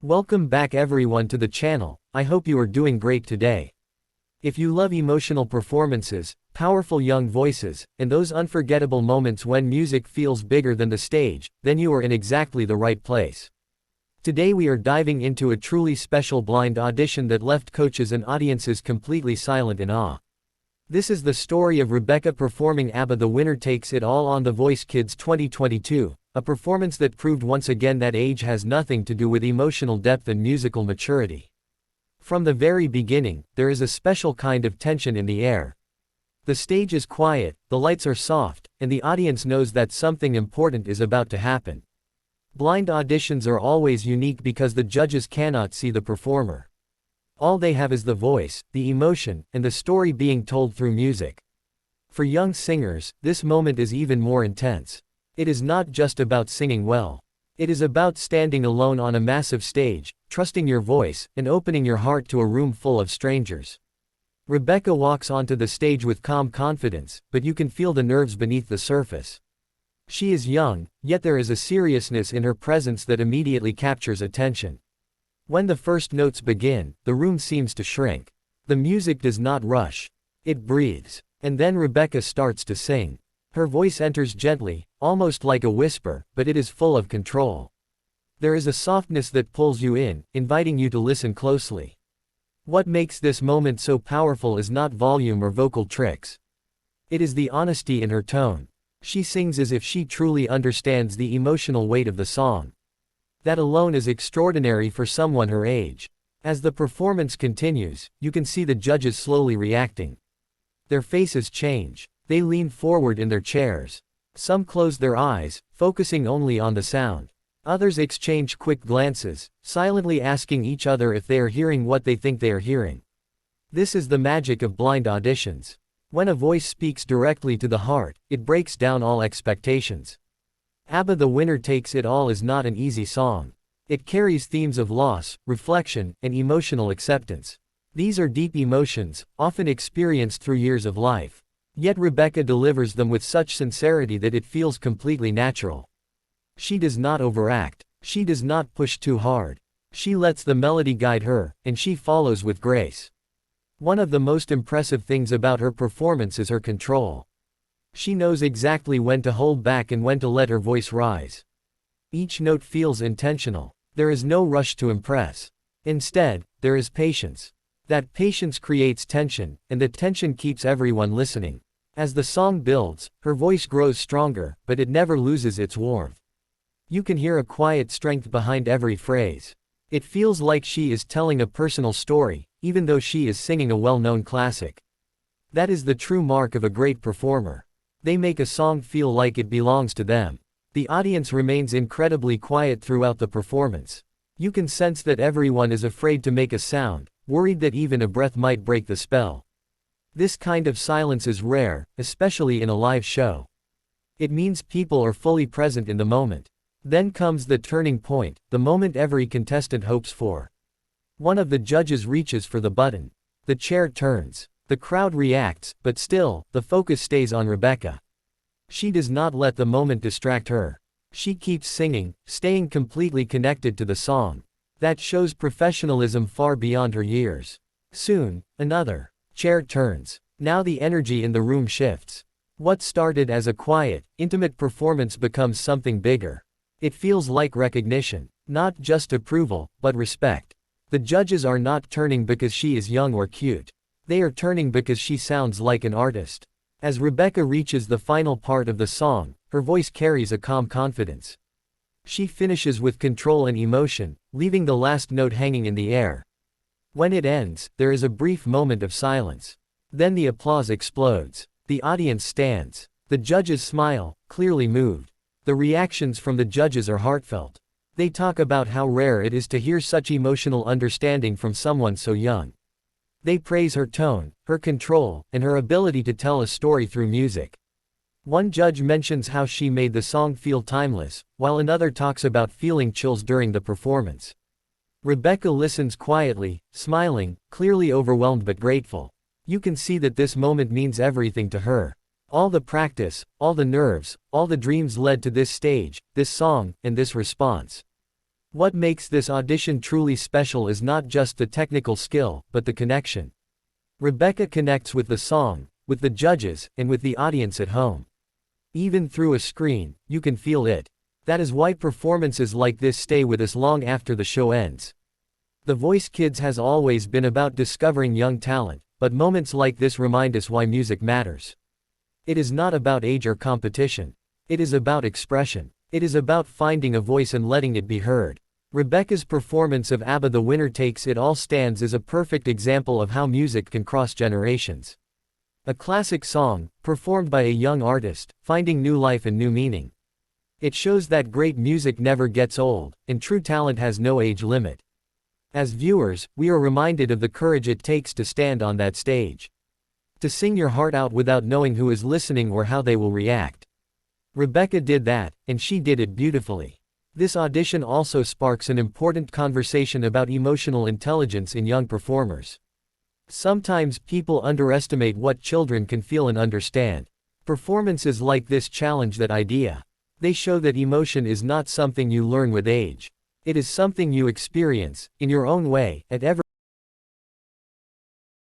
Welcome back everyone to the channel. I hope you are doing great today. If you love emotional performances, powerful young voices, and those unforgettable moments when music feels bigger than the stage, then you are in exactly the right place. Today we are diving into a truly special blind audition that left coaches and audiences completely silent in awe. This is the story of Rebeca performing ABBA The Winner Takes It All on The Voice Kids 2022, a performance that proved once again that age has nothing to do with emotional depth and musical maturity. From the very beginning, there is a special kind of tension in the air. The stage is quiet, the lights are soft, and the audience knows that something important is about to happen. Blind auditions are always unique because the judges cannot see the performer. All they have is the voice, the emotion, and the story being told through music. For young singers, this moment is even more intense. It is not just about singing well. It is about standing alone on a massive stage, trusting your voice, and opening your heart to a room full of strangers. Rebeca walks onto the stage with calm confidence, but you can feel the nerves beneath the surface. She is young, yet there is a seriousness in her presence that immediately captures attention. When the first notes begin, the room seems to shrink. The music does not rush. It breathes. And then Rebeca starts to sing. Her voice enters gently, almost like a whisper, but it is full of control. There is a softness that pulls you in, inviting you to listen closely. What makes this moment so powerful is not volume or vocal tricks. It is the honesty in her tone. She sings as if she truly understands the emotional weight of the song. That alone is extraordinary for someone her age. As the performance continues, you can see the judges slowly reacting. Their faces change. They lean forward in their chairs. Some close their eyes, focusing only on the sound. Others exchange quick glances, silently asking each other if they are hearing what they think they are hearing. This is the magic of blind auditions. When a voice speaks directly to the heart, it breaks down all expectations. ABBA The Winner Takes It All is not an easy song. It carries themes of loss, reflection, and emotional acceptance. These are deep emotions, often experienced through years of life. Yet Rebeca delivers them with such sincerity that it feels completely natural. She does not overact. She does not push too hard. She lets the melody guide her, and she follows with grace. One of the most impressive things about her performance is her control. She knows exactly when to hold back and when to let her voice rise. Each note feels intentional. There is no rush to impress. Instead, there is patience. That patience creates tension, and the tension keeps everyone listening. As the song builds, her voice grows stronger, but it never loses its warmth. You can hear a quiet strength behind every phrase. It feels like she is telling a personal story, even though she is singing a well-known classic. That is the true mark of a great performer. They make a song feel like it belongs to them. The audience remains incredibly quiet throughout the performance. You can sense that everyone is afraid to make a sound, worried that even a breath might break the spell. This kind of silence is rare, especially in a live show. It means people are fully present in the moment. Then comes the turning point, the moment every contestant hopes for. One of the judges reaches for the button. The chair turns. The crowd reacts, but still, the focus stays on Rebeca. She does not let the moment distract her. She keeps singing, staying completely connected to the song. That shows professionalism far beyond her years. Soon, another chair turns. Now the energy in the room shifts. What started as a quiet, intimate performance becomes something bigger. It feels like recognition, not just approval, but respect. The judges are not turning because she is young or cute. They are turning because she sounds like an artist. As Rebeca reaches the final part of the song, her voice carries a calm confidence. She finishes with control and emotion, leaving the last note hanging in the air. When it ends, there is a brief moment of silence. Then the applause explodes. The audience stands. The judges smile, clearly moved. The reactions from the judges are heartfelt. They talk about how rare it is to hear such emotional understanding from someone so young. They praise her tone, her control, and her ability to tell a story through music. One judge mentions how she made the song feel timeless, while another talks about feeling chills during the performance. Rebeca listens quietly, smiling, clearly overwhelmed but grateful. You can see that this moment means everything to her. All the practice, all the nerves, all the dreams led to this stage, this song, and this response. What makes this audition truly special is not just the technical skill, but the connection. Rebecca connects with the song, with the judges, and with the audience at home. Even through a screen, you can feel it. That is why performances like this stay with us long after the show ends. The Voice Kids has always been about discovering young talent, but moments like this remind us why music matters. It is not about age or competition. It is about expression. It is about finding a voice and letting it be heard. Rebecca's performance of ABBA The Winner Takes It All stands as a perfect example of how music can cross generations. A classic song, performed by a young artist, finding new life and new meaning. It shows that great music never gets old, and true talent has no age limit. As viewers, we are reminded of the courage it takes to stand on that stage. To sing your heart out without knowing who is listening or how they will react. Rebecca did that, and she did it beautifully. This audition also sparks an important conversation about emotional intelligence in young performers. Sometimes people underestimate what children can feel and understand. Performances like this challenge that idea. They show that emotion is not something you learn with age. It is something you experience, in your own way, at every